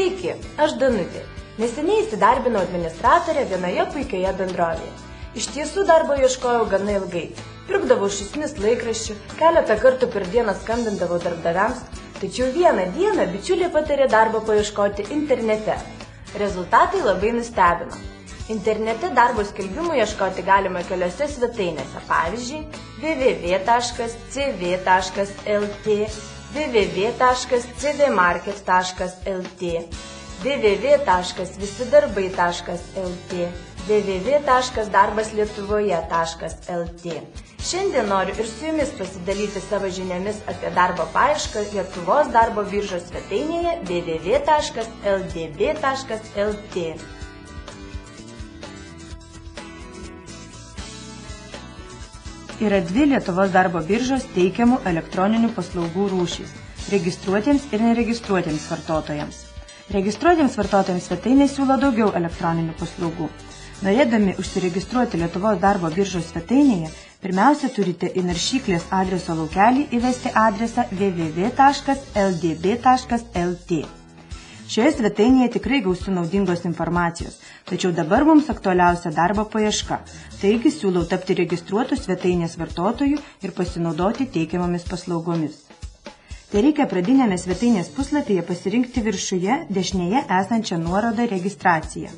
Sveiki, aš Danutė. Neseniai įsidarbinau administratorę vienoje puikioje bendrovėje. Iš tiesų darbo ieškojau gana ilgai. Pirkdavau šūsnis laikraščių, keletą kartų per dieną skambindavau darbdaviams, tačiau vieną dieną bičiuliai patarė darbo paieškoti internete. Rezultatai labai nustebino. Internete darbo skelbimų ieškoti galima keliose svetainėse, pavyzdžiui, www.cv.lt, www.cvmarket.lt, www.visidarbai.lt, www.darbaslietuvoje.lt. Šiandien noriu ir su jumis pasidalyti savo žiniomis apie darbo paiešką Lietuvos darbo biržos svetainėje www.ldb.lt. Yra dvi Lietuvos darbo biržos teikiamų elektroninių paslaugų rūšys – registruotiems ir neregistruotiems vartotojams. Registruotiems vartotojams svetainė siūlo daugiau elektroninių paslaugų. Norėdami užsiregistruoti Lietuvos darbo biržos svetainėje, pirmiausia turite į naršyklės adreso laukelį įvesti adresą www.ldb.lt. Šioje svetainėje tikrai gausu naudingos informacijos, tačiau dabar mums aktualiausia darbo paieška, taigi siūlau tapti registruotų svetainės vartotojų ir pasinaudoti teikiamomis paslaugomis. Tai reikia pradinėme svetainės puslapyje pasirinkti viršuje dešinėje esančią nuorodą registraciją.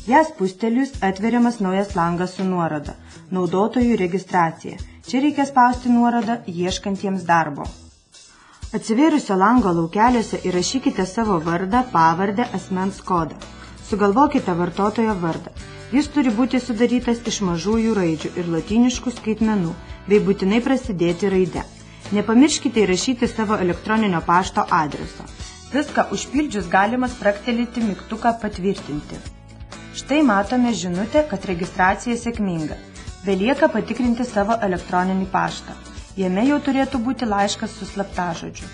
Ją spustelius atveriamas naujas langas su nuoroda naudotojų registracija. Čia reikia spausti nuorodą ieškantiems darbo. Atsivėrusio lango laukeliuose įrašykite savo vardą, pavardę, asmens kodą. Sugalvokite vartotojo vardą. Jis turi būti sudarytas iš mažųjų raidžių ir lotyniškų skaitmenų, bei būtinai prasidėti raide. Nepamirškite įrašyti savo elektroninio pašto adreso. Viską užpildžius galima spragtelėti mygtuką patvirtinti. Štai matome žinutę, kad registracija sėkminga. Belieka patikrinti savo elektroninį paštą. Jame jau turėtų būti laiškas su slaptažodžiu.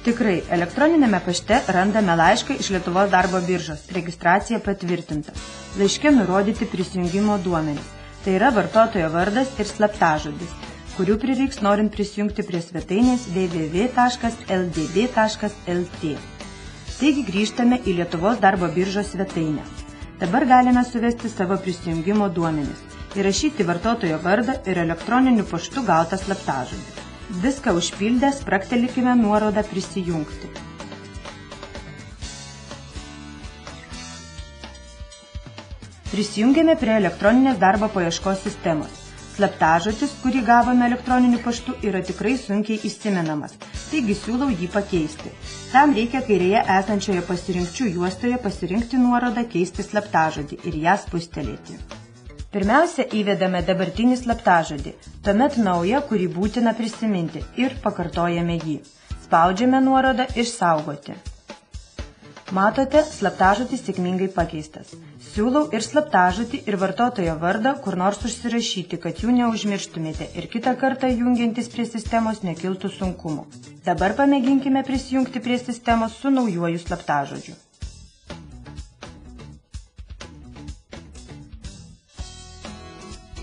Tikrai, elektroninėme pašte randame laišką iš Lietuvos darbo biržos, registracija patvirtinta. Laiške nurodyti prisijungimo duomenys. Tai yra vartotojo vardas ir slaptažodis, kurių prireiks norint prisijungti prie svetainės www.ldb.lt. Taigi grįžtame į Lietuvos darbo biržos svetainę. Dabar galime suvesti savo prisijungimo duomenis, įrašyti vartotojo vardą ir elektroniniu paštu gautą slaptažodį. Viską užpildę spragtelėkime nuorodą prisijungti. Prisijungėme prie elektroninės darbo paieškos sistemos. Slaptažodis, kurį gavome elektroniniu paštu, yra tikrai sunkiai įsimenamas, taigi siūlau jį pakeisti. Tam reikia kairėje esančioje pasirinkčių juostoje pasirinkti nuorodą keisti slaptažodį ir ją spustelėti. Pirmiausia, įvedame dabartinį slaptažodį, tuomet naują, kurį būtina prisiminti ir pakartojame jį. Spaudžiame nuorodą išsaugoti. Matote, slaptažodis sėkmingai pakeistas. Siūlau ir slaptažodį, ir vartotojo vardą kur nors užsirašyti, kad jų neužmirštumėte ir kitą kartą jungiantis prie sistemos nekiltų sunkumų. Dabar pamėginkime prisijungti prie sistemos su naujuoju slaptažodžiu.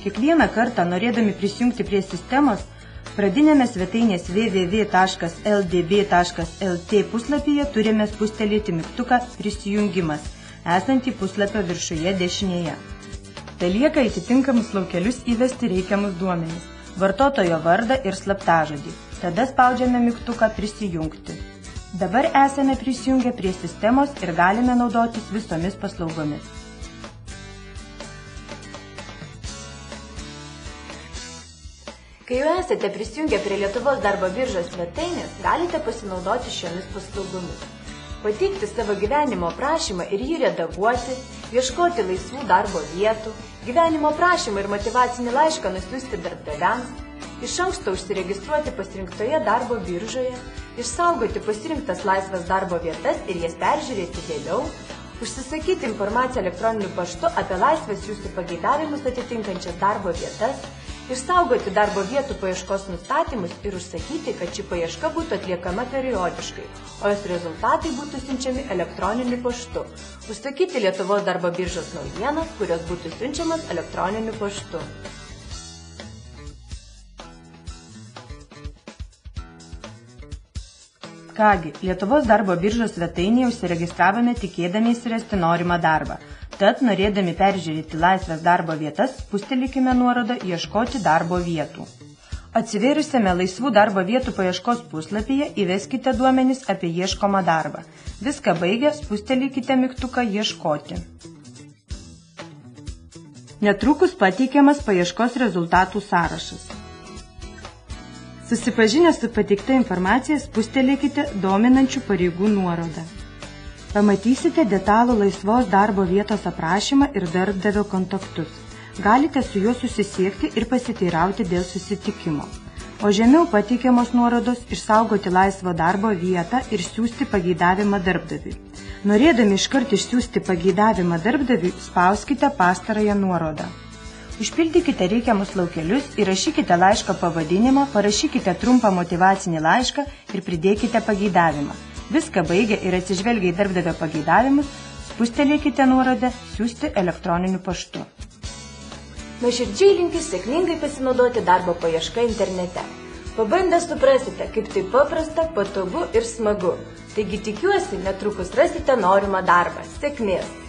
Kiekvieną kartą, norėdami prisijungti prie sistemos, pradinėme svetainės www.ldb.lt puslapyje turime spustelėti mygtuką prisijungimas, esantį puslapio viršuje dešinėje. Belieka į atitinkamus laukelius įvesti reikiamus duomenis, vartotojo vardą ir slaptažodį. Tada spaudžiame mygtuką prisijungti. Dabar esame prisijungę prie sistemos ir galime naudotis visomis paslaugomis. Kai jau esate prisijungę prie Lietuvos darbo biržos svetainės, galite pasinaudoti šiomis paslaugomis. Pateikti savo gyvenimo aprašymą ir jį redaguoti, ieškoti laisvų darbo vietų, gyvenimo aprašymą ir motyvacinį laišką nusiųsti darbdaviams, iš anksto užsiregistruoti pasirinktoje darbo biržoje, išsaugoti pasirinktas laisvas darbo vietas ir jas peržiūrėti vėliau, užsisakyti informaciją elektroniniu paštu apie laisvas jūsų pageidavimus atitinkančias darbo vietas, išsaugoti darbo vietų paieškos nustatymus ir užsakyti, kad ši paieška būtų atliekama periodiškai, o jos rezultatai būtų siunčiami elektroniniu paštu. Užsakyti Lietuvos darbo biržos naujienas, kurios būtų siunčiamas elektroniniu paštu. Kągi, Lietuvos darbo biržos svetainėje užsiregistravome tikėdamiesi rasti norimą darbą. Tad, norėdami peržiūrėti laisvas darbo vietas, spustelėkime nuorodą ieškoti darbo vietų. Atsivėrusiame laisvų darbo vietų paieškos puslapyje įveskite duomenis apie ieškomą darbą. Viską baigę, spustelėkite mygtuką ieškoti. Netrukus pateikiamas paieškos rezultatų sąrašas. Susipažinę su pateikta informacija, spustelėkite dominančių pareigų nuorodą. Pamatysite detalų laisvos darbo vietos aprašymą ir darbdavio kontaktus. Galite su juo susisiekti ir pasiteirauti dėl susitikimo. O žemiau pateikiamos nuorodos išsaugoti laisvo darbo vietą ir siųsti pageidavimą darbdaviui. Norėdami iškart išsiųsti pageidavimą darbdaviui, spauskite pastarąją nuorodą. Užpildykite reikiamus laukelius, įrašykite laiško pavadinimą, parašykite trumpą motyvacinį laišką ir pridėkite pageidavimą. Viską baigę ir atsižvelgę į darbdavio pageidavimus, spustelėkite nuorodą siųsti elektroniniu paštu. Nuoširdžiai linkiu sėkmingai pasinaudoti darbo paiešką internete. Pabandę suprasite, kaip tai paprasta, patogu ir smagu. Taigi tikiuosi, netrukus rasite norimą darbą. Sėkmės!